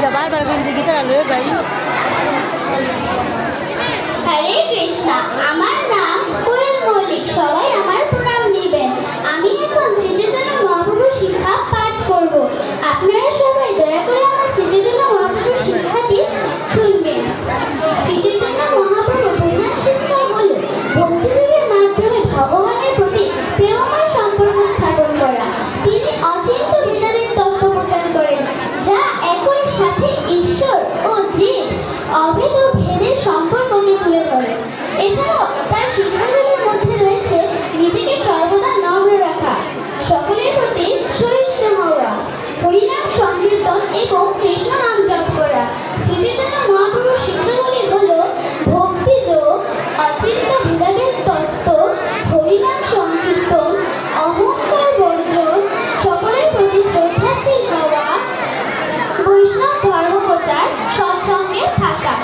গীতা বারবার কিন্তু গীতা লয়ে যাই। হরে কৃষ্ণ, আমার নাম কোয়েল মল্লিক, সবাই আমার প্রণাম নেবেন। আমি এখন শ্রী চৈতন্য মহাপ্রভুর শিক্ষা পাঠ করব। আপনারা সবাই দয়া করে আমার শ্রী চৈতন্য মহাপ্রভুর শিক্ষাটি শুনবেন। শ্রী চৈতন্য মহাপ্রভুর প্রধান শিক্ষা হল ভক্তিযোগের মাধ্যমে ভগবানের প্রতি প্রেমময় সম্পর্ক স্থাপন করা। তিনি অচিন্ত ভেদাভেদ তত্ত্ব প্রচার করেন, যা একই সাথে ঈশ্বর ও জীব অভেদ ও ভেদের সম্পর্ককে তুলে ধরে। এছাড়াও তার শিক্ষাগুলির মধ্যে রয়েছে নিজেকে সর্বদা নম্র রাখা, সকলের প্রতি সহিষ্ণু হওয়া, হরিনাম সংকীর্তন এবং কৃষ্ণ নাম জপ করা। শ্রী চৈতন্য মহাপ্রভুর শিক্ষাগুলি হল ভক্তিযোগ, অচিন্ত ভেদাভেদ তত্ত্ব, হরিনাম সংকীর্তন, অহংকার বর্জন, সকলের প্রতি শ্রদ্ধাশীল হওয়া, বৈষ্ণব ধর্ম প্রচার, সৎসঙ্গে থাকা।